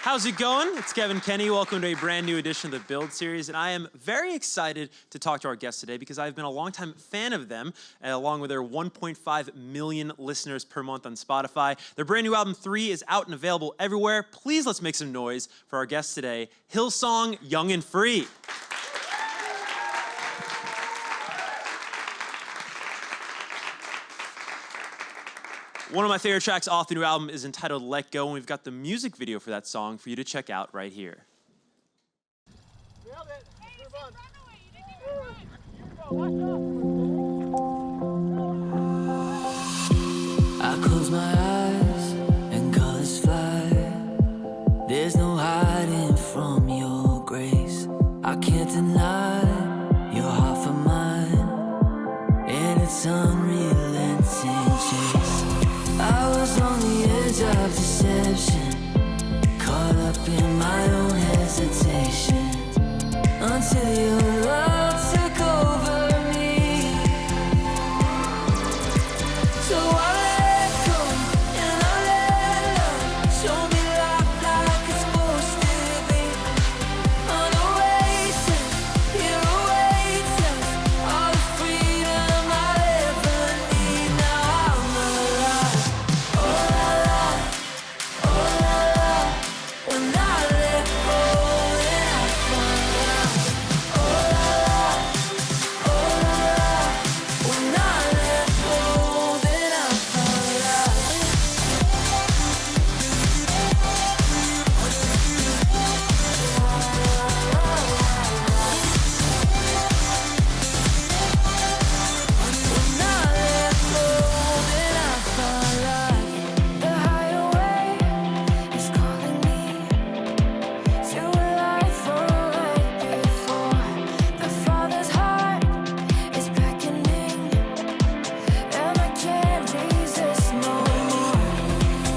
How's it going? It's Kevin Kenny. Welcome to a brand new edition of the Build series, and I am very excited to talk to our guests today because I've been a longtime fan of them, along with their 1.5 million listeners per month on Spotify. Their brand new album 3 is out and available everywhere. Please let's make some noise for our guests today, Hillsong Young and Free. One of my favorite tracks off the new album is entitled Let Go, and we've got the music video for that song for you to check out right here. Nailed it. Hey, move on. You go. I close my eyes and colors fly. There's no hiding from your grace. I can't deny your heart for mine, and it's unrelenting chase. I was on the edge of deception, caught up in my own hesitation, until your love took over me. So I let go and I let love show me life like it's supposed to be. On a oasis, here awaits us all the freedom I'll ever need. Now I'm alive. When I let go, then I find love. When I let go, then I find love. When I let go, then I find love. The highway is calling me to a life unlike before. The Father's heart is beckoning, and I can't resist no more.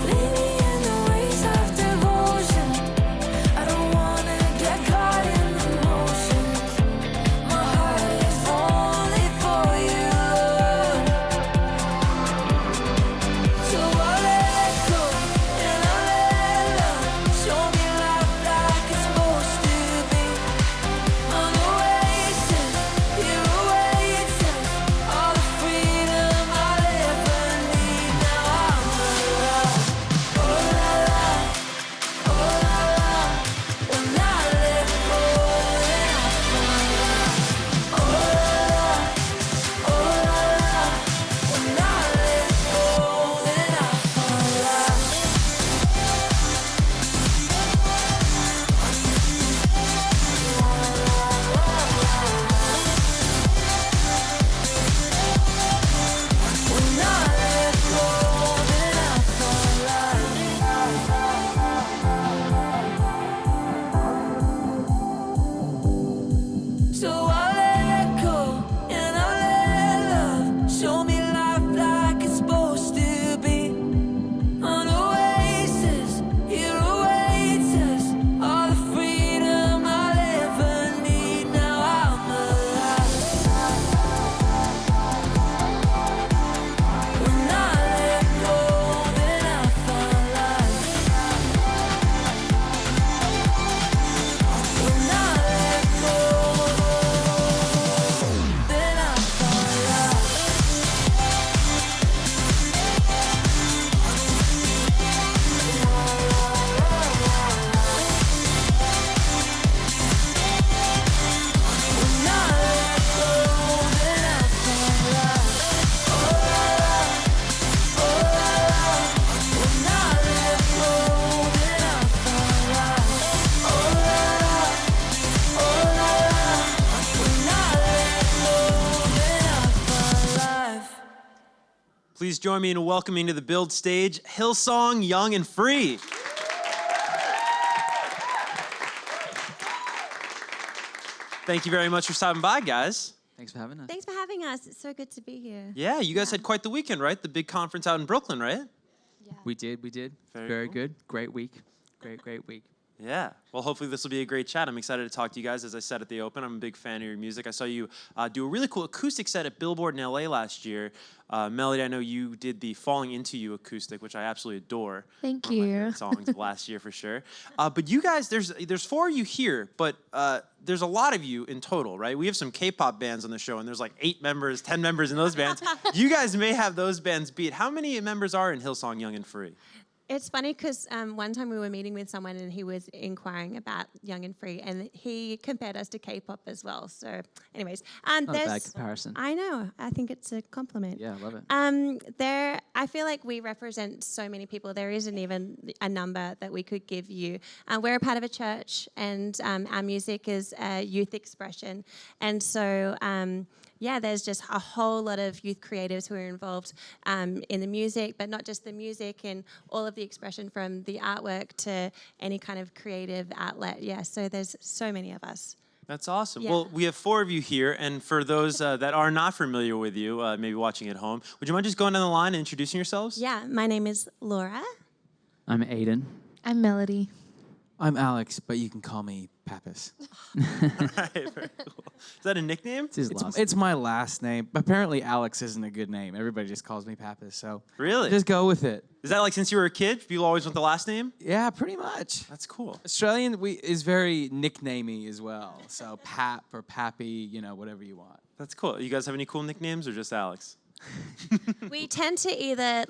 Lead me in the ways of devotion. I don't wanna get caught in emotions. My heart is only for you, Lord. So I let go and I let love show me life like it's supposed to be. On a oasis, here awaits us all the freedom I'll ever need. Now I'm alive. Oh la la, oh la la. When I let go, then I find love. Oh la la, oh la la. When I let go, then I find love. When I let go, then I find love. So I let go and I let love show me life like it's supposed to be. On oasis, here awaits us all the freedom I'll ever need. Now I'm alive. When I let go, then I find love. When I let go, then I find love. When I let go, then I find love. Oh la la, oh la la. When I let go, then I find love. Oh la la, oh la la. When I let go, then I find life. Please join me in welcoming to the Build stage, Hillsong Young and Free. Thank you very much for stopping by, guys. Thanks for having us. Thanks for having us. It's so good to be here. Yeah, you guys had quite the weekend, right? The big conference out in Brooklyn, right? Yeah. We did. Very Very cool. good. Great week. Great week. Yeah. Well, hopefully this will be a great chat. I'm excited to talk to you guys. As I said at the open, I'm a big fan of your music. I saw you do a really cool acoustic set at Billboard in LA last year. Melody, I know you did the Falling Into You acoustic, which I absolutely adore. Thank One of my you. favorite songs of last year for sure. But you guys, there's 4 of you here, but there's a lot of you in total, right? We have some K-pop bands on the show, and there's like 8 members, 10 members in those bands. You guys may have those bands beat. How many members are in Hillsong Young and Free? It's funny because one time we were meeting with someone and he was inquiring about Young and Free, and he compared us to K-pop as well. So, anyways, Not a bad comparison. I know. I think it's a compliment. Yeah, I love it. I feel like we represent so many people. There isn't even a number that we could give you. We're a part of a church, and our music is a youth expression, and so. There's just a whole lot of youth creatives who are involved in the music, but not just the music, and all of the expression from the artwork to any kind of creative outlet. Yeah, so there's so many of us. That's awesome. Yeah. Well, we have 4 of you here, and for those that are not familiar with you, maybe watching at home, would you mind just going down the line and introducing yourselves? Yeah, my name is Laura. I'm Aiden. I'm Melody. I'm Alex, but you can call me Pappas. Right, very cool. Is that a nickname? It's his last It's my last name. Apparently, Alex isn't a good name. Everybody just calls me Pappas, so Really? just go with it. Is that like since you were a kid, people always want the last name? Yeah, pretty much. That's cool. Australian is very nicknamey as well. So Pap or Pappy, whatever you want. That's cool. You guys have any cool nicknames or just Alex? We tend to either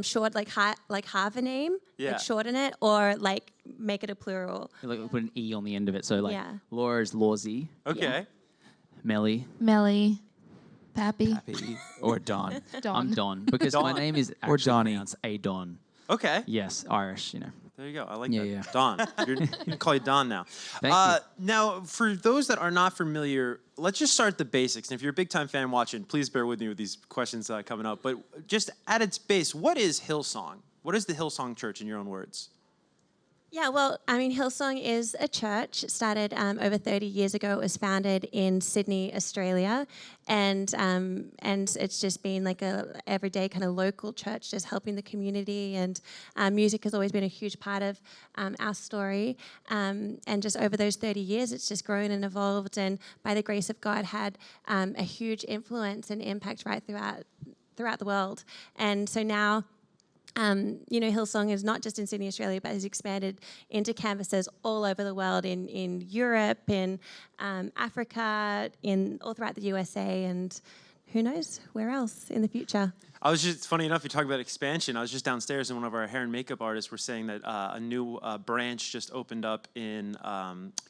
short, halve a name, Yeah. shorten it, or make it a plural. Like put an E on the end of it. So like Yeah. Laura is Lawsy, Okay. Melly. Melly. Pappy. Pappy or Don. Don. I'm Don because my Don. name is Or actually Donnie. pronounced Adon. Okay. Yes, Irish. There you go. I like Yeah, that. yeah. Don. You can call you Don now. Thank you. Now, for those that are not familiar, let's just start the basics. And if you're a big time fan watching, please bear with me with these questions coming up. But just at its base, what is Hillsong? What is the Hillsong Church in your own words? Yeah, well, Hillsong is a church. It started over 30 years ago. It was founded in Sydney, Australia, and it's just been like a everyday kind of local church, just helping the community. And music has always been a huge part of our story. And just over those 30 years, it's just grown and evolved, and by the grace of God, had a huge influence and impact right throughout the world. And so now. Hillsong is not just in Sydney, Australia, but has expanded into campuses all over the world, in Europe, in Africa, all throughout the USA, and who knows where else in the future. Funny enough, you talk about expansion. I was just downstairs, and one of our hair and makeup artists were saying that a new branch just opened up in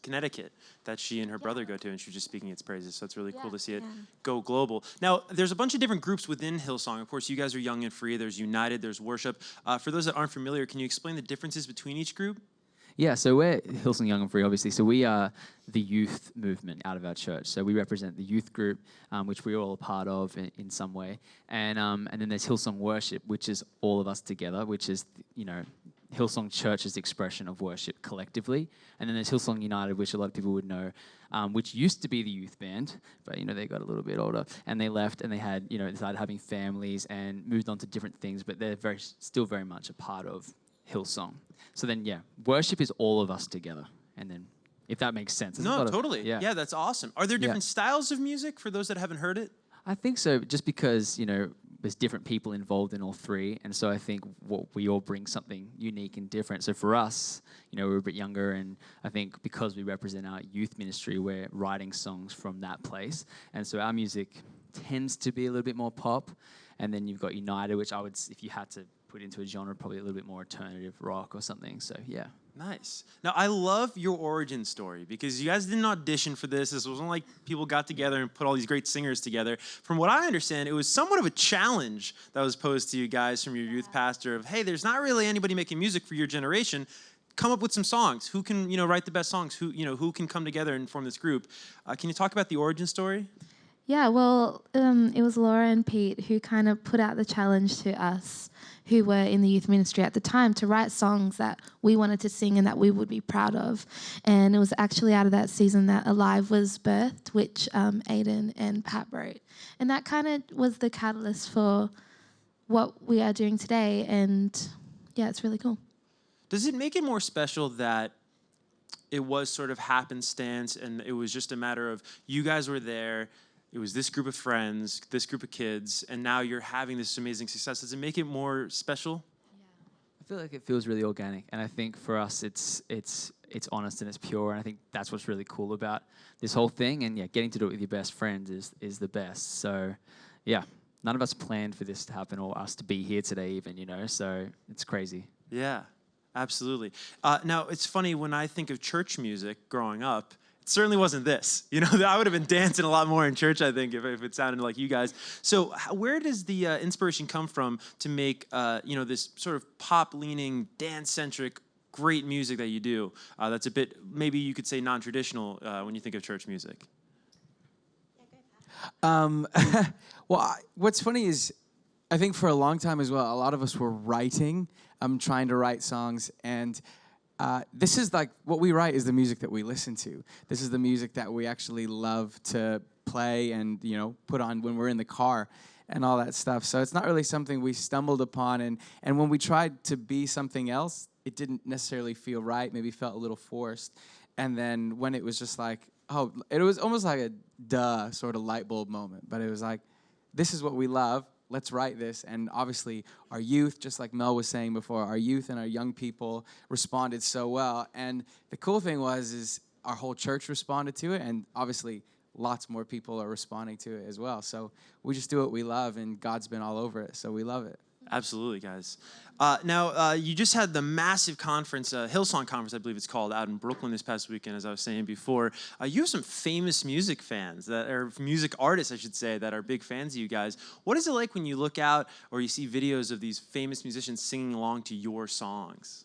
Connecticut that she and her brother go to, and she was just speaking its praises. So it's really cool to see it go global. Now, there's a bunch of different groups within Hillsong. Of course, you guys are Young and Free. There's United. There's Worship. For those that aren't familiar, can you explain the differences between each group? Yeah, so we're Hillsong Young and Free, obviously. So we are the youth movement out of our church. So we represent the youth group, which we're all a part of in some way. And then there's Hillsong Worship, which is all of us together, which is, Hillsong Church's expression of worship collectively. And then there's Hillsong United, which a lot of people would know, which used to be the youth band, but, they got a little bit older. And they left, and they had, they started having families and moved on to different things, but they're still very much a part of Hillsong. So then, worship is all of us together. And then, if that makes sense. No, totally. Yeah, that's awesome. Are there different styles of music for those that haven't heard it? I think so, just because, there's different people involved in all three. And so I think we all bring something unique and different. So for us, we're a bit younger, and I think because we represent our youth ministry, we're writing songs from that place. And so our music tends to be a little bit more pop. And then you've got United, which I would, if you had to put into a genre, probably a little bit more alternative rock or something. So yeah. Nice. Now, I love your origin story because you guys didn't audition for this. This wasn't like people got together and put all these great singers together. From what I understand, it was somewhat of a challenge that was posed to you guys from your youth pastor of, hey, there's not really anybody making music for your generation. Come up with some songs. Who can, write the best songs? Who can come together and form this group? Can you talk about the origin story? Yeah, well, it was Laura and Pete who kind of put out the challenge to us who were in the youth ministry at the time to write songs that we wanted to sing and that we would be proud of. And it was actually out of that season that Alive was birthed, which Aiden and Pat wrote. And that kind of was the catalyst for what we are doing today. And yeah, it's really cool. Does it make it more special that it was sort of happenstance and it was just a matter of you guys were there, it was this group of friends, this group of kids, and now you're having this amazing success? Does it make it more special? I feel like it feels really organic, and I think for us it's honest and it's pure, and I think that's what's really cool about this whole thing. And yeah, getting to do it with your best friends is the best. So yeah, none of us planned for this to happen or us to be here today even, so it's crazy. Yeah, absolutely. Now, it's funny, when I think of church music growing up, it certainly wasn't this. I would have been dancing a lot more in church, I think, if it sounded like you guys. So where does the inspiration come from to make, this sort of pop-leaning, dance-centric, great music that you do that's a bit, maybe you could say, non-traditional when you think of church music? Well, what's funny is I think for a long time as well, a lot of us were writing, trying to write songs, and this is like what we write is the music that we listen to. This is the music that we actually love to play and put on when we're in the car and all that stuff. So it's not really something we stumbled upon, and when we tried to be something else, it didn't necessarily feel right, maybe felt a little forced. And then when it was just like, oh, it was almost like a duh sort of light bulb moment, but it was like, this is what we love. Let's write this. And obviously our youth, just like Mel was saying before, our youth and our young people responded so well. And the cool thing is our whole church responded to it, and obviously lots more people are responding to it as well. So we just do what we love, and God's been all over it, so we love it. Absolutely, guys. Now, you just had the massive conference, Hillsong Conference, I believe it's called, out in Brooklyn this past weekend, as I was saying before. You have some famous music fans, music artists, I should say, that are big fans of you guys. What is it like when you look out or you see videos of these famous musicians singing along to your songs?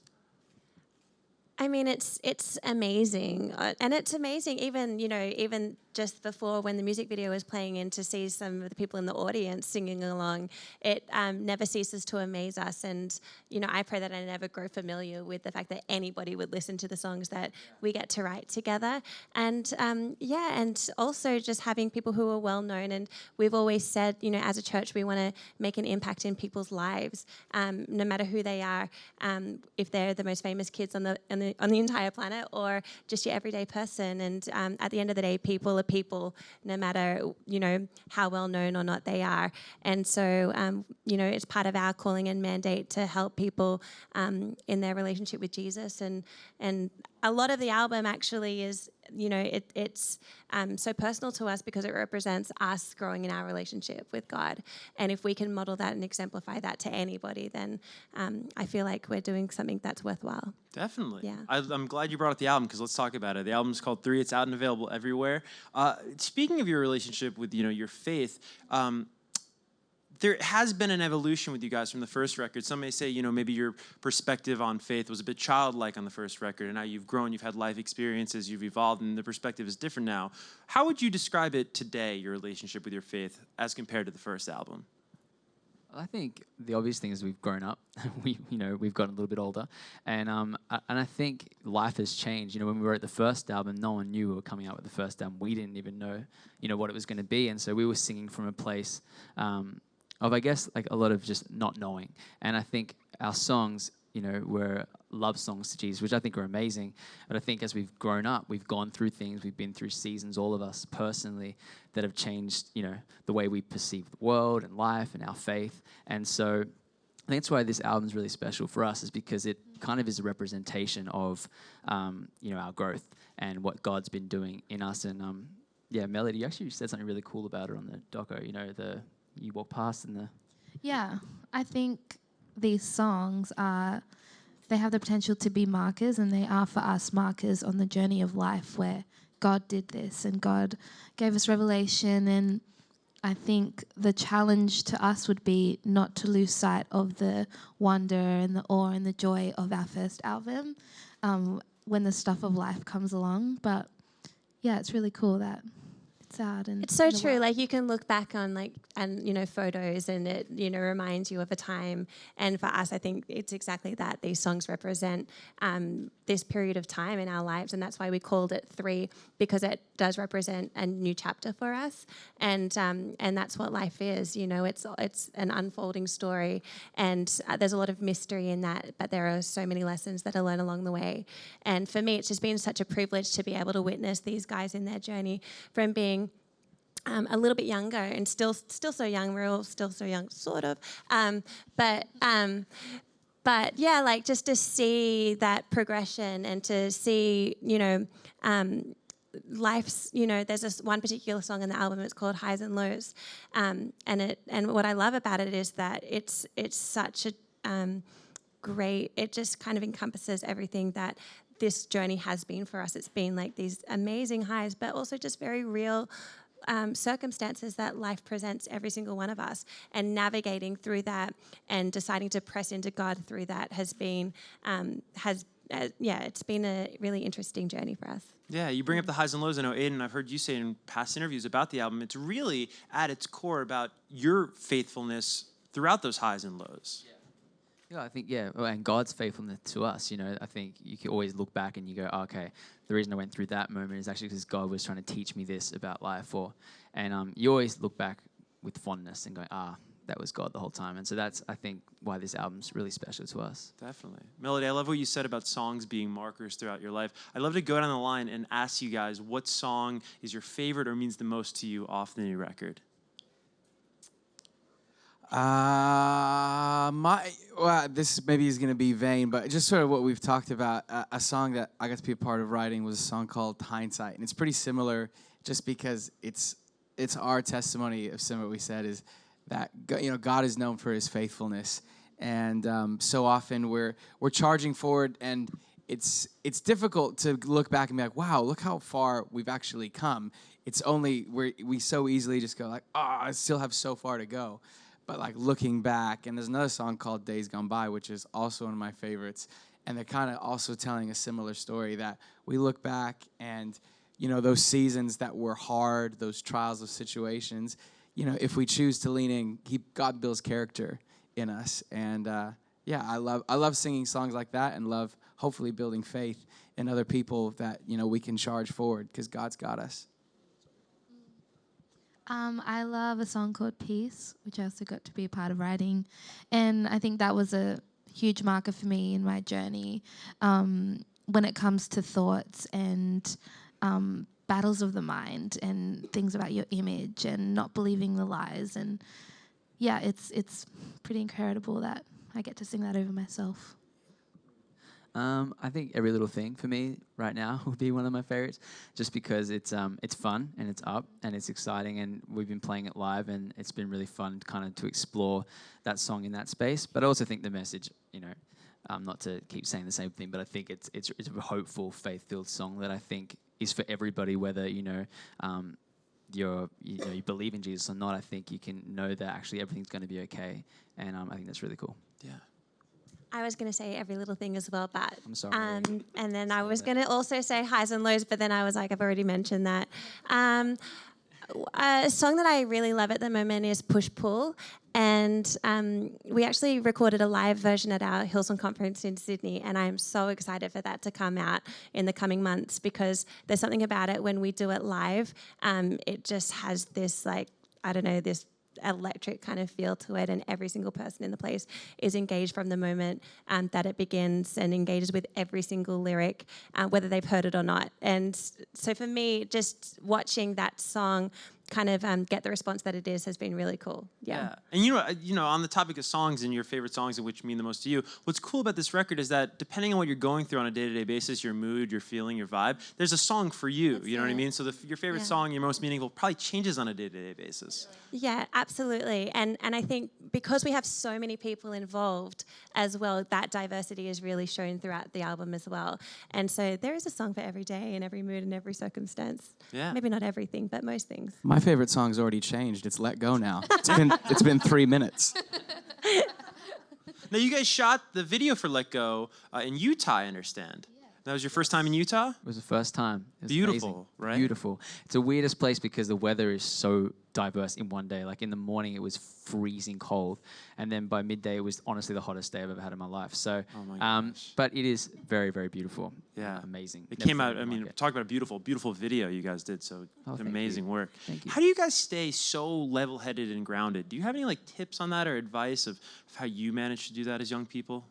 I mean, it's amazing, and it's amazing even just before when the music video was playing and to see some of the people in the audience singing along, it never ceases to amaze us. And I pray that I never grow familiar with the fact that anybody would listen to the songs that we get to write together. And and also just having people who are well known. And we've always said, as a church, we want to make an impact in people's lives, no matter who they are, if they're the most famous kids on the entire planet or just your everyday person. And at the end of the day, people are people, no matter how well known or not they are. And so it's part of our calling and mandate to help people in their relationship with Jesus. And a lot of the album actually is it's so personal to us because it represents us growing in our relationship with God. And if we can model that and exemplify that to anybody, then I feel like we're doing something that's worthwhile. Definitely. Yeah. I'm glad you brought up the album, because let's talk about it. The album's called 3. It's out and available everywhere. Speaking of your relationship with your faith, there has been an evolution with you guys from the first record. Some may say, maybe your perspective on faith was a bit childlike on the first record, and now you've grown, you've had life experiences, you've evolved, and the perspective is different now. How would you describe it today, your relationship with your faith, as compared to the first album? I think the obvious thing is we've grown up. We've gotten a little bit older, and I think life has changed. When we wrote the first album, no one knew we were coming out with the first album. We didn't even know, what it was going to be, and so we were singing from a place of, I guess, like a lot of just not knowing. And I think our songs, were love songs to Jesus, which I think are amazing. But I think as we've grown up, we've gone through things, we've been through seasons, all of us personally, that have changed, the way we perceive the world and life and our faith. And so I think that's why this album is really special for us, is because it kind of is a representation of, our growth and what God's been doing in us. And Melody, you actually said something really cool about it on the doco, you walk past and the... Yeah, I think these songs they have the potential to be markers, and they are for us markers on the journey of life where God did this and God gave us revelation. And I think the challenge to us would be not to lose sight of the wonder and the awe and the joy of our first album when the stuff of life comes along. But yeah, it's really cool that it's out. And It's so in the true. world. Like you can look back on photos and it, reminds you of a time. And for us, I think it's exactly that. These songs represent this period of time in our lives. And that's why we called it 3, because it does represent a new chapter for us. And that's what life is. It's an unfolding story. And there's a lot of mystery in that, but there are so many lessons that are learned along the way. And for me, it's just been such a privilege to be able to witness these guys in their journey from being a little bit younger and still so young. We're all still so young, sort of. But yeah, like just to see that progression and to see, life's, there's this one particular song in the album. It's called Highs and Lows, and what I love about it is that it's such a great. It just kind of encompasses everything that this journey has been for us. It's been like these amazing highs, but also just very real circumstances that life presents every single one of us, and navigating through that and deciding to press into God through that has been it's been a really interesting journey for us. Yeah, you bring up the highs and lows. I know, Aiden, I've heard you say in past interviews about the album, it's really at its core about your faithfulness throughout those highs and lows. Yeah, I think, and God's faithfulness to us, I think you can always look back and you go, okay, the reason I went through that moment is actually because God was trying to teach me this about life. And you always look back with fondness and go, that was God the whole time. And so that's, I think, why this album's really special to us. Definitely. Melody, I love what you said about songs being markers throughout your life. I'd love to go down the line and ask you guys what song is your favorite or means the most to you off the new record? This maybe is going to be vain, but just sort of what we've talked about. A song that I got to be a part of writing was a song called Hindsight, and it's pretty similar, just because it's our testimony of similar. What we said is that God is known for His faithfulness, and so often we're charging forward, and it's difficult to look back and be like, wow, look how far we've actually come. It's only we so easily just go like, I still have so far to go. But like looking back, and there's another song called Days Gone By, which is also one of my favorites, and they're kind of also telling a similar story, that we look back and, those seasons that were hard, those trials, those situations, if we choose to lean in, God builds character in us. And I love singing songs like that, and love hopefully building faith in other people that, we can charge forward because God's got us. I love a song called Peace, which I also got to be a part of writing. And I think that was a huge marker for me in my journey when it comes to thoughts and battles of the mind and things about your image and not believing the lies. And yeah, it's pretty incredible that I get to sing that over myself. I think Every Little Thing for me right now would be one of my favorites, just because it's fun and it's up and it's exciting, and we've been playing it live, and it's been really fun kind of to explore that song in that space. But I also think the message, not to keep saying the same thing, but I think it's a hopeful, faith-filled song that I think is for everybody, whether you believe in Jesus or not. I think you can know that actually everything's going to be okay, and I think that's really cool. Yeah. I was going to say Every Little Thing as well, but I'm sorry. and then I was going to also say Highs and Lows, but then I was like, I've already mentioned that. A song that I really love at the moment is Push Pull, and we actually recorded a live version at our Hillsong Conference in Sydney, and I'm so excited for that to come out in the coming months, because there's something about it when we do it live. It just has this this electric kind of feel to it, and every single person in the place is engaged from the moment that it begins, and engages with every single lyric, whether they've heard it or not. And so for me, just watching that song kind of get the response that it is has been really cool. Yeah. And on the topic of songs and your favorite songs and which mean the most to you, what's cool about this record is that depending on what you're going through on a day-to-day basis, your mood, your feeling, your vibe, there's a song for you. You know what I mean? So your favorite song, your most meaningful, probably changes on a day-to-day basis. Yeah, absolutely. And I think because we have so many people involved as well, that diversity is really shown throughout the album as well. And so there is a song for every day and every mood and every circumstance. Yeah. Maybe not everything, but most things. My favorite song's already changed. It's Let Go now. It's been 3 minutes. Now, you guys shot the video for Let Go in Utah, I understand. That was your first time in Utah? It was the first time. It was Beautiful, amazing. right? Beautiful. It's the weirdest place because the weather is so diverse in one day. Like in the morning, it was freezing cold. And then by midday, it was honestly the hottest day I've ever had in my life. So, Oh my gosh. but it is very, very beautiful. Yeah. Amazing. It Never came thought out, anything I mean, like it. talk about a beautiful, beautiful video you guys did. So thank you. amazing work. Thank you. How do you guys stay so level-headed and grounded? Do you have any like tips on that or advice of how you manage to do that as young people?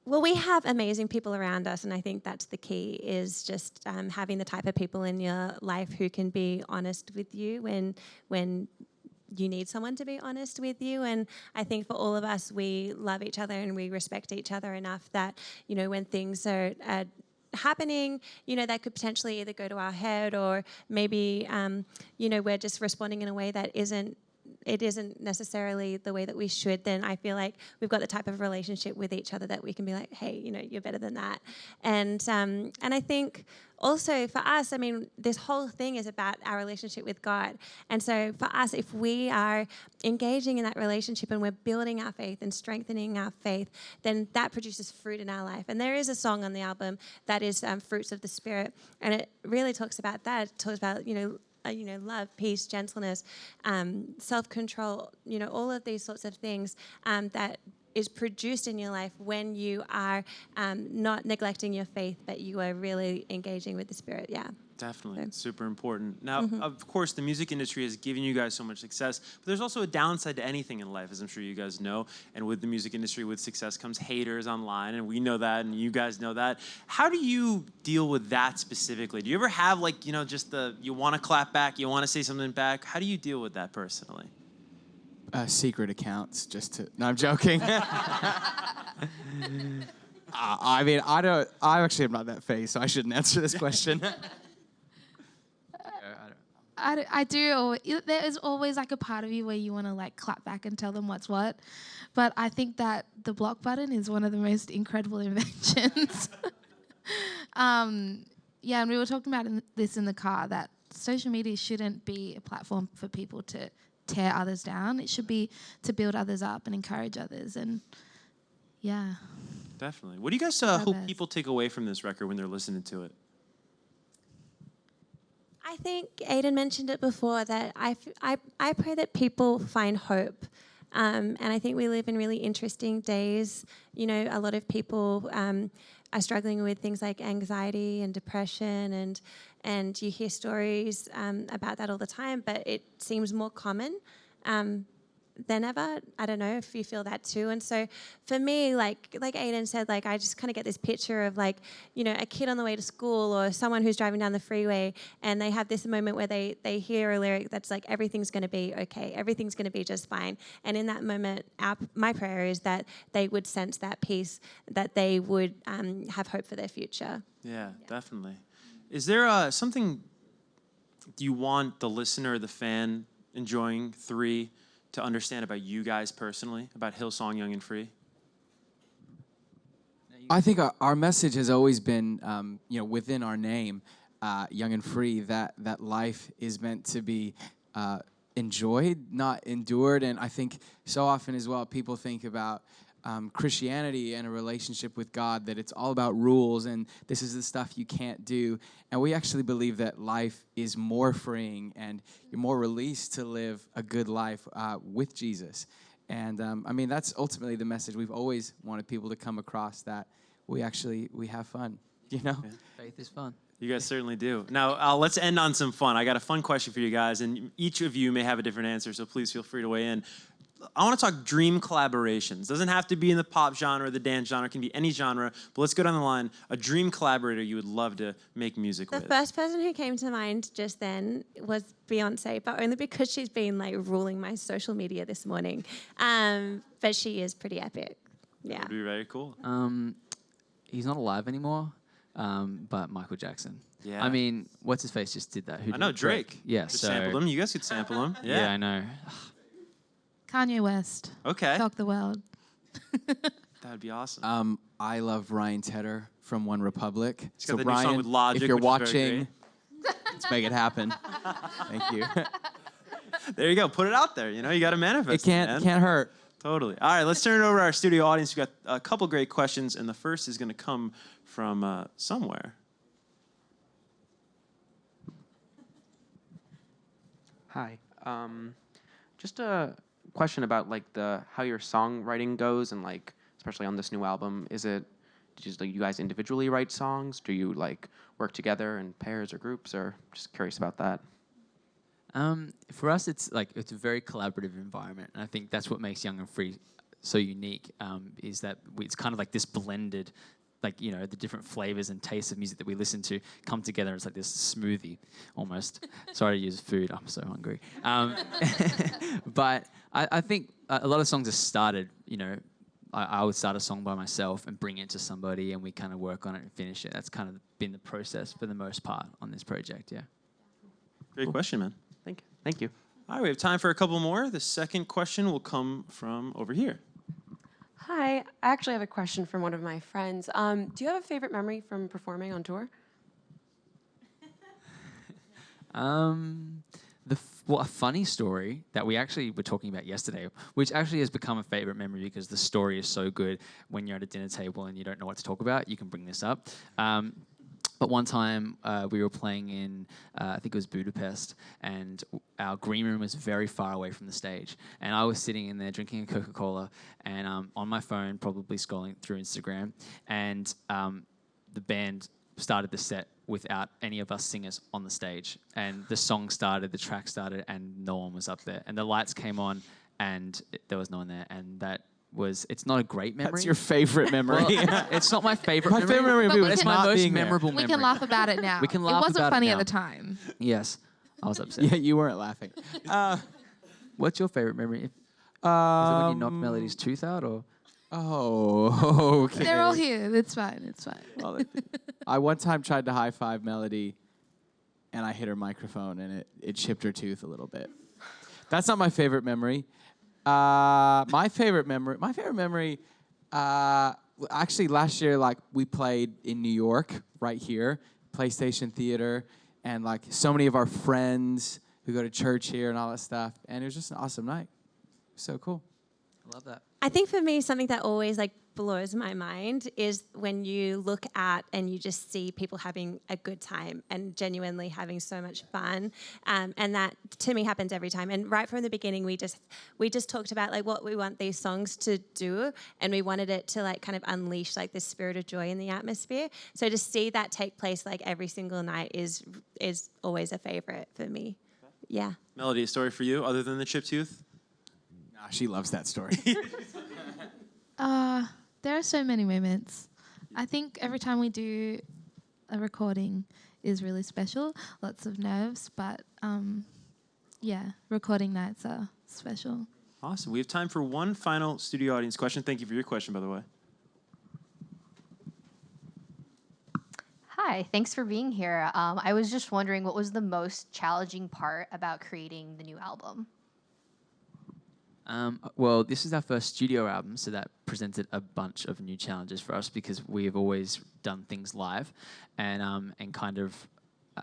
Well, we have amazing people around us, and I think that's the key, is just having the type of people in your life who can be honest with you when you need someone to be honest with you. And I think for all of us, we love each other and we respect each other enough that, you know, when things are happening, you know, that could potentially either go to our head or maybe, you know, we're just responding in a way that isn't necessarily the way that we should, then I feel like we've got the type of relationship with each other that we can be like, hey, you know, you're better than that. And I think also for us, I mean, this whole thing is about our relationship with God. And so for us, if we are engaging in that relationship and we're building our faith and strengthening our faith, then that produces fruit in our life. And there is a song on the album that is Fruits of the Spirit. And it really talks about that. It talks about, love, peace, gentleness, self-control, you know, all of these sorts of things that is produced in your life when you are not neglecting your faith, but you are really engaging with the Spirit. Yeah. Definitely. It's super important. Now, of course, the music industry has given you guys so much success, but there's also a downside to anything in life, as I'm sure you guys know. And with the music industry, with success comes haters online, and we know that, and you guys know that. How do you deal with that specifically? Do you ever have, like, you know, just you want to clap back, you want to say something back? How do you deal with that personally? Secret accounts, just to... No, I'm joking. I mean, I actually am not that phased, so I shouldn't answer this question. I do. There is always like a part of you where you want to like clap back and tell them what's what. But I think that the block button is one of the most incredible inventions. Yeah, and we were talking about this in the car, that social media shouldn't be a platform for people to tear others down. It should be to build others up and encourage others. And yeah. Definitely. What do you guys hope people take away from this record when they're listening to it? I think Aiden mentioned it before, that I pray that people find hope. And I think we live in really interesting days. You know, a lot of people are struggling with things like anxiety and depression, and you hear stories about that all the time, but it seems more common than ever. I don't know if you feel that too. And so for me, like Aiden said, like I just kind of get this picture of like, you know, a kid on the way to school or someone who's driving down the freeway and they have this moment where they hear a lyric that's like, everything's going to be okay, everything's going to be just fine. And in that moment, my prayer is that they would sense that peace, that they would have hope for their future. Yeah, definitely. Is there something you want the listener, the fan enjoying 3 to understand about you guys personally, about Hillsong Young and Free? I think our message has always been, within our name, Young and Free, that life is meant to be enjoyed, not endured. And I think so often as well, people think about Christianity and a relationship with God, that it's all about rules and this is the stuff you can't do. And we actually believe that life is more freeing and you're more released to live a good life with Jesus. And that's ultimately the message. We've always wanted people to come across, that we have fun, you know? Yeah. Faith is fun. You guys certainly do. Now, let's end on some fun. I got a fun question for you guys, and each of you may have a different answer, so please feel free to weigh in. I want to talk dream collaborations. Doesn't have to be in the pop genre or the dance genre. It can be any genre. But let's go down the line. A dream collaborator you would love to make music with. The first person who came to mind just then was Beyonce, but only because she's been like ruling my social media this morning. But she is pretty epic. Yeah. That would be very cool. He's not alive anymore, but Michael Jackson. Yeah. I mean, what's his face just did that? Who I know, did it? Drake. Yeah, Just so sampled him. You guys could sample him. yeah, I know. Kanye West. Okay. Shock the world. That would be awesome. I love Ryan Tedder from One Republic. He's got the new song with Logic, if you're which is very watching, let's make it happen. Thank you. There you go. Put it out there. You know, you got to manifest. It can't hurt. Totally. All right, let's turn it over to our studio audience. We've got a couple great questions, and the first is going to come from somewhere. Hi. Just a question about like how your songwriting goes, and like especially on this new album. Do you guys individually write songs? Do you like work together in pairs or groups? Or just curious about that. For us, it's a very collaborative environment, and I think that's what makes Young and Free so unique. Is that it's kind of like this blended, the different flavors and tastes of music that we listen to come together. It's like this smoothie, almost. Sorry to use food. I'm so hungry. But I think a lot of songs are started. I would start a song by myself and bring it to somebody, and we kind of work on it and finish it. That's kind of been the process for the most part on this project. Yeah. Great question, man. Thank you. All right, we have time for a couple more. The second question will come from over here. Hi, I actually have a question from one of my friends. Do you have a favorite memory from performing on tour? A funny story that we actually were talking about yesterday, which actually has become a favorite memory because the story is so good. When you're at a dinner table and you don't know what to talk about, you can bring this up. But one time we were playing in, I think it was Budapest, and our green room was very far away from the stage. And I was sitting in there drinking a Coca-Cola and on my phone, probably scrolling through Instagram. And the band started the set without any of us singers on the stage. And the song started, the track started, and no one was up there. And the lights came on, and there was no one there. And it's not a great memory. That's your favorite memory. Well, it's not my favorite My memory. favorite memory But was It's not my most being there. memorable We memory. can laugh about it now. We can laugh It wasn't about it funny now. at the time. Yes, I was upset. Yeah, you weren't laughing. What's your favorite memory? Is it when you knocked Melody's tooth out, or? Oh, okay. They're all here. It's fine. It's fine. Well, I one time tried to high five Melody, and I hit her microphone, and it chipped her tooth a little bit. That's not my favorite memory. My favorite memory. Actually, last year, we played in New York, right here, PlayStation Theater, and so many of our friends who go to church here and all that stuff, and it was just an awesome night. So cool. I love that. I think for me, something that always blows my mind is when you look at and you just see people having a good time and genuinely having so much fun, and that to me happens every time. And right from the beginning, we just talked about what we want these songs to do, and we wanted it to kind of unleash this spirit of joy in the atmosphere. So to see that take place every single night is always a favorite for me. Yeah. Melody, a story for you other than the chipped tooth? Nah, she loves that story. There are so many moments. I think every time we do a recording is really special. Lots of nerves, but recording nights are special. Awesome. We have time for one final studio audience question. Thank you for your question, by the way. Hi, thanks for being here. I was just wondering, what was the most challenging part about creating the new album? Well, this is our first studio album, so that presented a bunch of new challenges for us because we have always done things live, and kind of,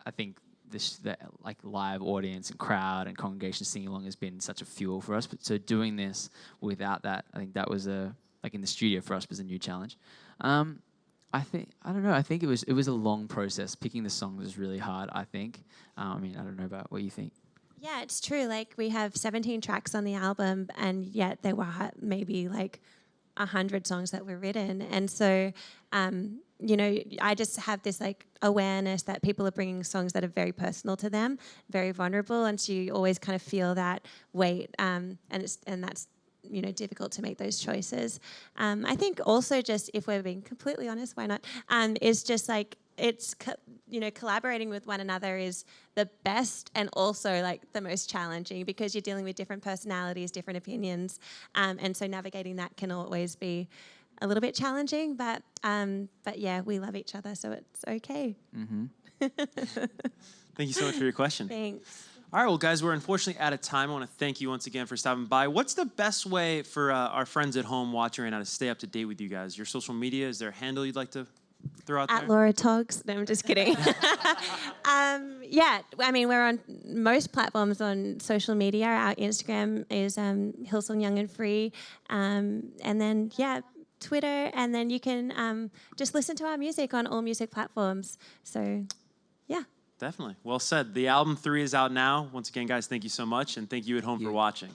I think the live audience and crowd and congregation singing along has been such a fuel for us. But so doing this without that, I think that was in the studio for us was a new challenge. I think it was a long process. Picking the songs was really hard. I think. I don't know about what you think. Yeah, it's true. We have 17 tracks on the album, and yet there were maybe 100 songs that were written. And so, I just have this awareness that people are bringing songs that are very personal to them, very vulnerable, and so you always kind of feel that weight. And that's difficult to make those choices. I think also just if we're being completely honest, why not? Is just collaborating with one another is the best and also the most challenging because you're dealing with different personalities, different opinions, and so navigating that can always be a little bit challenging. But yeah, we love each other, so it's okay. Mm-hmm. Thank you so much for your question. Thanks. All right, well, guys, we're unfortunately out of time. I want to thank you once again for stopping by. What's the best way for our friends at home watching right now to stay up to date with you guys? Your social media, is there a handle you'd like to? throw out At there? Laura Togs. No, I'm just kidding. Yeah, I mean, we're on most platforms on social media. Our Instagram is Hillsong Young and Free. And then, yeah, Twitter. And then you can just listen to our music on all music platforms. So, yeah. Definitely. Well said. The album 3 is out now. Once again, guys, thank you so much. And thank you at home for watching.